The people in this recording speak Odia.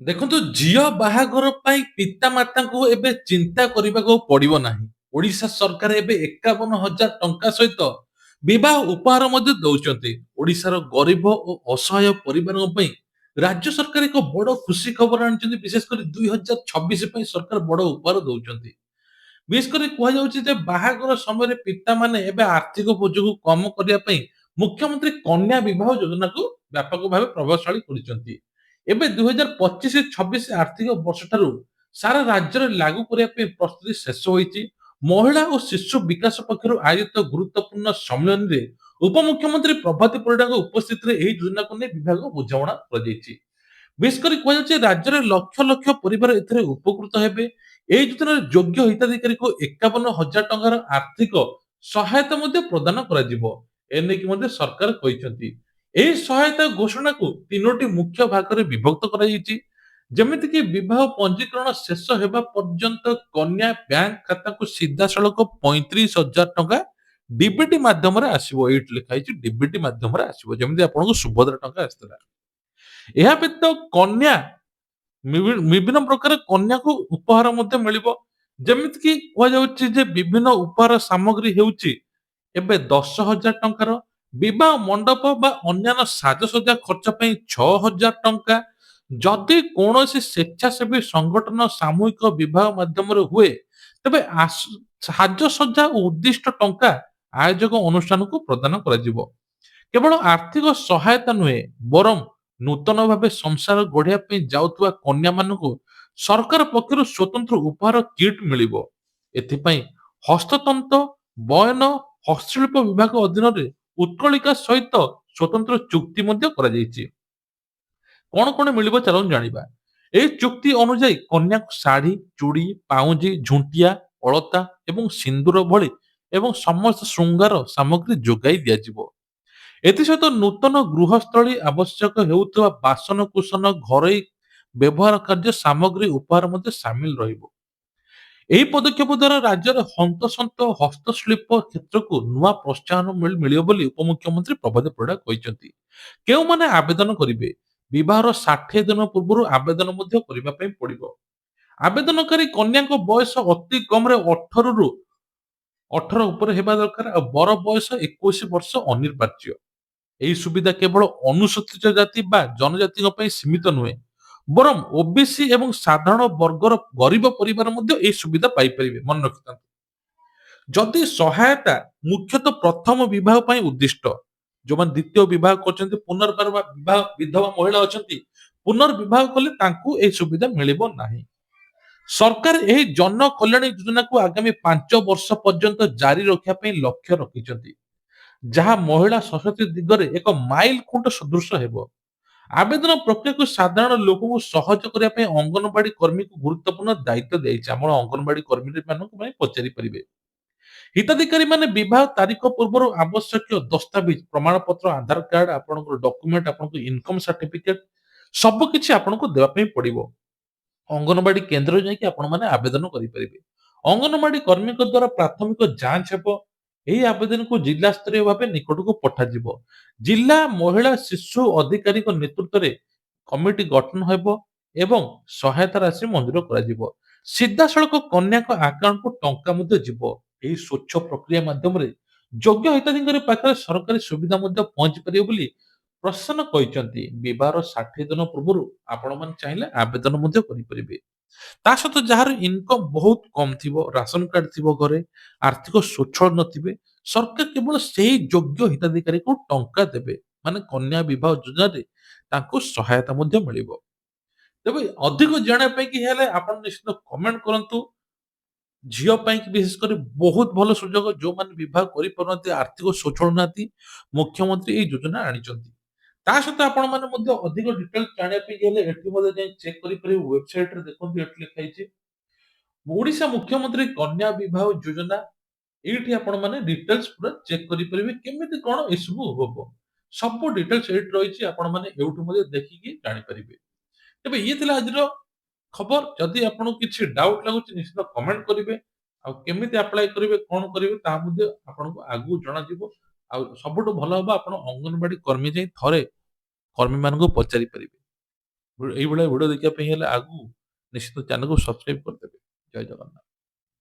ଦେଖନ୍ତୁ ଝିଅ ବାହାଘର ପାଇଁ ପିତାମାତାଙ୍କୁ ଏବେ ଚିନ୍ତା କରିବାକୁ ଆଉ ପଡିବ ନାହିଁ। ଓଡ଼ିଶା ସରକାର ଏବେ 51,000 ଟଙ୍କା ସହିତ ବିବାହ ଉପହାର ମଧ୍ୟ ଦଉଛନ୍ତି। ଓଡ଼ିଶାର ଗରିବ ଓ ଅସହାୟ ପରିବାରଙ୍କ ପାଇଁ ରାଜ୍ୟ ସରକାର ଏକ ବଡ ଖୁସି ଖବର ଆଣିଛନ୍ତି। ବିଶେଷ କରି 2026 ପାଇଁ ସରକାର ବଡ ଉପହାର ଦଉଛନ୍ତି। ବିଶେଷ କରି କୁହାଯାଉଛି ଯେ ବାହାଘର ସମୟରେ ପିତାମାନେ ଏବେ ଆର୍ଥିକ ବୋଝକୁ କମ କରିବା ପାଇଁ ମୁଖ୍ୟମନ୍ତ୍ରୀ କନ୍ୟା ବିବାହ ଯୋଜନାକୁ ବ୍ୟାପକ ଭାବେ ପ୍ରଭାବଶାଳୀ କରିଛନ୍ତି। ଏବେ 2025-26 ଆର୍ଥିକ ବର୍ଷଠାରୁ ସାରା ରାଜ୍ୟରେ ଲାଗୁ କରିବା ପାଇଁ ପ୍ରସ୍ତୁତି ଶେଷ ହୋଇଛି। ମହିଳା ଓ ଶିଶୁ ବିକାଶ ପକ୍ଷରୁ ଆୟୋଜିତ ଗୁରୁତ୍ୱପୂର୍ଣ୍ଣ ସମ୍ମିଳନୀରେ ଉପମୁଖ୍ୟମନ୍ତ୍ରୀ ପ୍ରଭାତୀ ପରିଡ଼ାଙ୍କ ଉପସ୍ଥିତିରେ ଏହି ଯୋଜନାକୁ ନେଇ ବିଭାଗ ବୁଝାମଣା କରାଯାଇଛି। ବିଶେଷ କରି କୁହାଯାଉଛି ରାଜ୍ୟରେ ଲକ୍ଷ ଲକ୍ଷ ପରିବାର ଏଥିରେ ଉପକୃତ ହେବେ। ଏହି ଯୋଜନାରେ ଯୋଗ୍ୟ ହିତାଧିକାରୀଙ୍କୁ 51,000 ଟଙ୍କାର ଆର୍ଥିକ ସହାୟତା ମଧ୍ୟ ପ୍ରଦାନ କରାଯିବ। ଏନେଇକି ମଧ୍ୟ ସରକାର କହିଛନ୍ତି। ଏହି ସହାୟତା ଘୋଷଣାକୁ ତିନୋଟି ମୁଖ୍ୟ ଭାଗରେ ବିଭକ୍ତ କରାଯାଇଛି। ଯେମିତିକି ବିବାହ ପଞ୍ଜୀକରଣ ଶେଷ ହେବା ପର୍ଯ୍ୟନ୍ତ କନ୍ୟା ବ୍ୟାଙ୍କ ଖାତାକୁ ସିଧାସଳଖ 35,000 ଟଙ୍କା ଡିବିଟି ମାଧ୍ୟମରେ ଆସିବ। ଏଇଠି ଲେଖା ହେଇଛି ଡିବିଟି ମାଧ୍ୟମରେ ଆସିବ, ଯେମିତି ଆପଣଙ୍କୁ ସୁଭଦ୍ରା ଟଙ୍କା ଆସିଥିଲା। ଏହା ବ୍ୟତୀତ କନ୍ୟା ବିଭିନ୍ନ ପ୍ରକାର କନ୍ୟାକୁ ଉପହାର ମଧ୍ୟ ମିଳିବ। ଯେମିତିକି କୁହାଯାଉଛି ଯେ ବିଭିନ୍ନ ଉପହାର ସାମଗ୍ରୀ ହେଉଛି ଏବେ 10,000 ଟଙ୍କାର, ବିବାହ ମଣ୍ଡପ ବା ଅନ୍ୟାନ୍ୟ ସାଜସଜ୍ଜା ଖର୍ଚ୍ଚ ପାଇଁ 6,000 ଟଙ୍କା। ଯଦି କୌଣସି ସ୍ୱେଚ୍ଛାସେବୀ ସଂଗଠନ ସାମୂହିକ ବିବାହ ମାଧ୍ୟମରେ ହୁଏ, ତେବେ ସାଜସଜ୍ଜା ଓ ଉଦ୍ଦିଷ୍ଟ ଟଙ୍କା ଆୟୋଜକ ଅନୁଷ୍ଠାନକୁ ପ୍ରଦାନ କରାଯିବ। କେବଳ ଆର୍ଥିକ ସହାୟତା ନୁହେଁ, ବରଂ ନୂତନ ଭାବେ ସଂସାର ଗଢିବା ପାଇଁ ଯାଉଥିବା କନ୍ୟାମାନଙ୍କୁ ସରକାର ପକ୍ଷରୁ ସ୍ୱତନ୍ତ୍ର ଉପହାର କିଟ୍ ମିଳିବ। ଏଥିପାଇଁ ହସ୍ତତନ୍ତ, ବୟନ, ହସ୍ତଶିଳ୍ପ ବିଭାଗ ଅଧୀନରେ ଉତ୍କଳିକା ସହିତ ସ୍ୱତନ୍ତ୍ର ଚୁକ୍ତି ମଧ୍ୟ କରାଯାଇଛି। କଣ କଣ ମିଳିବ ଚାଲନ୍ତୁ ଜାଣିବା। ଏହି ଚୁକ୍ତି ଅନୁଯାୟୀ କନ୍ୟାକୁ ଶାଢୀ, ଚୁଡ଼ି, ପାଉଁଜି, ଝୁଣ୍ଟିଆ, ଅଳତା ଏବଂ ସିନ୍ଦୁର ଭଳି ଏବଂ ସମସ୍ତ ଶୃଙ୍ଗାର ସାମଗ୍ରୀ ଯୋଗାଇ ଦିଆଯିବ। ଏଥିସହିତ ନୂତନ ଗୃହସ୍ଥଳୀ ଆବଶ୍ୟକ ହେଉଥିବା ବାସନକୁସନ, ଘରୋଇ ବ୍ୟବହାର କାର୍ଯ୍ୟ ସାମଗ୍ରୀ ଉପହାର ମଧ୍ୟ ସାମିଲ ରହିବ। ଏହି ପଦକ୍ଷେପ ଦ୍ୱାରା ରାଜ୍ୟର ହନ୍ତସନ୍ତ ହସ୍ତଶିଳ୍ପ କ୍ଷେତ୍ରକୁ ନୂଆ ପ୍ରୋତ୍ସାହନ ମିଳିବ ବୋଲି ଉପମୁଖ୍ୟମନ୍ତ୍ରୀ ପ୍ରଭାତୀ ପରିଡ଼ା କହିଛନ୍ତି। କେଉଁମାନେ ଆବେଦନ କରିବେ? ବିବାହର 60 ଦିନ ପୂର୍ବରୁ ଆବେଦନ ମଧ୍ୟ କରିବା ପାଇଁ ପଡିବ। ଆବେଦନକାରୀ କନ୍ୟାଙ୍କ ବୟସ ଅତି କମରେ 18 ଉପରେ ହେବା ଦରକାର ଆଉ ବର ବୟସ 21 ବର୍ଷ ଅନିବାର୍ଯ୍ୟ। ଏହି ସୁବିଧା କେବଳ ଅନୁସୂଚିତ ଜାତି ବା ଜନଜାତିଙ୍କ ପାଇଁ ସୀମିତ ନୁହେଁ, ବରଂ ଓବିସି ଏବଂ ସାଧାରଣ ବର୍ଗର ଗରିବ ପରିବାର ମଧ୍ୟ ଏହି ସୁବିଧା ପାଇପାରିବେ। ମନେ ରଖିଥାନ୍ତୁ। ଯଦି ସହାୟତା ମୁଖ୍ୟତଃ ପ୍ରଥମ ବିବାହ ପାଇଁ ଉଦ୍ଦିଷ୍ଟ, ଯୋଉମାନେ ଦ୍ୱିତୀୟ ବିବାହ କରୁଛନ୍ତି, ପୁନର୍ବାର ବିବାହ ବିଧବା ମହିଳା ଅଛନ୍ତି, ପୁନର୍ବିବାହ କଲେ ତାଙ୍କୁ ଏହି ସୁବିଧା ମିଳିବ ନାହିଁ। ସରକାର ଏହି ଜନ କଲ୍ୟାଣ ଯୋଜନାକୁ ଆଗାମୀ 5 ବର୍ଷ ପର୍ଯ୍ୟନ୍ତ ଜାରି ରଖିବା ପାଇଁ ଲକ୍ଷ୍ୟ ରଖିଛନ୍ତି, ଯାହା ମହିଳା ସଶକ୍ତି ଦିଗରେ ଏକ ମାଇଲ ଖୁଣ୍ଟ ସଦୃଶ ହେବ। ଆବେଦନ ପ୍ରକ୍ରିୟାକୁ ସାଧାରଣ ଲୋକଙ୍କୁ ସହଜ କରିବା ପାଇଁ ଅଙ୍ଗନବାଡି କର୍ମୀଙ୍କୁ ଗୁରୁତ୍ୱପୂର୍ଣ୍ଣ ଦାୟିତ୍ୱ ଦିଆଯାଇଛି। ଆମର ଅଙ୍ଗନବାଡି କର୍ମୀ ମାନଙ୍କୁ ପାଇଁ ପଚାରି ପାରିବେ। ହିତାଧିକାରୀମାନେ ବିବାହ ତାରିଖ ପୂର୍ବରୁ ଆବଶ୍ୟକୀୟ ଦସ୍ତାବିଜ, ପ୍ରମାଣପତ୍ର, ଆଧାର କାର୍ଡ, ଆପଣଙ୍କର ଡକୁମେଣ୍ଟ, ଆପଣଙ୍କ ଇନକମ ସାର୍ଟିଫିକେଟ ସବୁ କିଛି ଆପଣଙ୍କୁ ଦେବା ପାଇଁ ପଡିବ। ଅଙ୍ଗନବାଡି କେନ୍ଦ୍ରରେ ଯାଇକି ଆପଣମାନେ ଆବେଦନ କରିପାରିବେ। ଅଙ୍ଗନବାଡି କର୍ମୀଙ୍କ ଦ୍ୱାରା ପ୍ରାଥମିକ ଯାଞ୍ଚ ହେବ। ଏହି ଆବେଦନକୁ ଜିଲ୍ଲା ସ୍ତରୀୟ ଭାବେ ନିକଟକୁ ପଠାଯିବ। ଜିଲ୍ଲା ମହିଳା ଶିଶୁ ଅଧିକାରୀଙ୍କ ନେତୃତ୍ୱରେ କମିଟି ଗଠନ ହେବ ଏବଂ ସହାୟତା ରାଶି ମଞ୍ଜୁର କରାଯିବ। ସିଧାସଳଖ କନ୍ୟାଙ୍କ ଆକାଉଣ୍ଟକୁ ଟଙ୍କା ମଧ୍ୟ ଯିବ। ଏହି ସ୍ୱଚ୍ଛ ପ୍ରକ୍ରିୟା ମାଧ୍ୟମରେ ଯୋଗ୍ୟ ହିତାଧିକାରୀ ପାଖରେ ସରକାରୀ ସୁବିଧା ମଧ୍ୟ ପହଞ୍ଚି ପାରିବ ବୋଲି ପ୍ରଶାସନ କହିଛନ୍ତି। ବିବାହର 60 ଦିନ ପୂର୍ବରୁ ଆପଣମାନେ ଚାହିଁଲେ ଆବେଦନ ମଧ୍ୟ କରିପାରିବେ। ତା ସହିତ ଯାହାର ଇନକମ ବହୁତ କମ ଥିବ, ରାସନ କାର୍ଡ ଥିବ ଘରେ, ଆର୍ଥିକ ସ୍ୱଚ୍ଛଳ ନଥିବେ, ସରକାର କେବଳ ସେହି ଯୋଗ୍ୟ ହିତାଧିକାରୀକୁ ଟଙ୍କା ଦେବେ। ମାନେ କନ୍ୟା ବିବାହ ଯୋଜନାରେ ତାଙ୍କୁ ସହାୟତା ମଧ୍ୟ ମିଳିବ। ତେବେ ଅଧିକ ଜାଣିବା ପାଇଁ କି ହେଲେ ଆପଣ ନିଶ୍ଚିତ କମେଣ୍ଟ କରନ୍ତୁ। ଝିଅ ପାଇଁ କି ବିଶେଷ କରି ବହୁତ ଭଲ ସୁଯୋଗ, ଯୋଉମାନେ ବିବାହ କରିପାରୁନାହାନ୍ତି, ଆର୍ଥିକ ସ୍ୱଚ୍ଛଳ ନାହାନ୍ତି, ମୁଖ୍ୟମନ୍ତ୍ରୀ ଏହି ଯୋଜନା ଆଣିଛନ୍ତି। ତା ସହିତ ଆପଣ ମାନେ ମଧ୍ୟ ଅଧିକ ଡିଟେଲ ଜାଣିବା ପାଇଁ ହେଲେ ଏଠି ମଧ୍ୟ ଯାଇ ଚେକ୍ କରିପାରିବେ। ୱେବସାଇଟରେ ଦେଖନ୍ତୁ, ଏଠି ଲେଖା ହେଇଛି ଓଡିଶା ମୁଖ୍ୟମନ୍ତ୍ରୀ କନ୍ୟା ବିବାହ ଯୋଜନା। ଏଇଠି ଆପଣ ମାନେ ଡିଟେଲ୍ସ ପୁରା ଚେକ୍ କରିପାରିବେ କେମିତି କଣ ଏସବୁ ହବ। ସବୁ ଡିଟେଲ୍ସ ଏଇଠି ରହିଛି, ଆପଣ ମାନେ ଏଇଠୁ ମଧ୍ୟ ଦେଖିକି ଜାଣିପାରିବେ। ତେବେ ଇଏ ଥିଲା ଆଜିର ଖବର। ଯଦି ଆପଣଙ୍କୁ କିଛି ଡାଉଟ ଲାଗୁଛି ନିଶ୍ଚିତ କମେଣ୍ଟ କରିବେ। ଆଉ କେମିତି ଆପ୍ଲାଏ କରିବେ, କଣ କରିବେ ତାହା ମଧ୍ୟ ଆପଣଙ୍କୁ ଆଗକୁ ଜଣାଯିବ। ଆଉ ସବୁଠୁ ଭଲ ହବ ଆପଣ ଅଙ୍ଗନବାଡି କର୍ମୀ ଯାଇ ଥରେ କର୍ମୀ ମାନଙ୍କୁ ପଚାରି ପାରିବେ। ଏଇଭଳିଆ ଭିଡିଓ ଦେଖିବା ପାଇଁ ହେଲେ ଆଗକୁ ନିଶ୍ଚିତ ଚ୍ୟାନେଲକୁ ସବସ୍କ୍ରାଇବ କରିଦେବେ। ଜୟ ଜଗନ୍ନାଥ।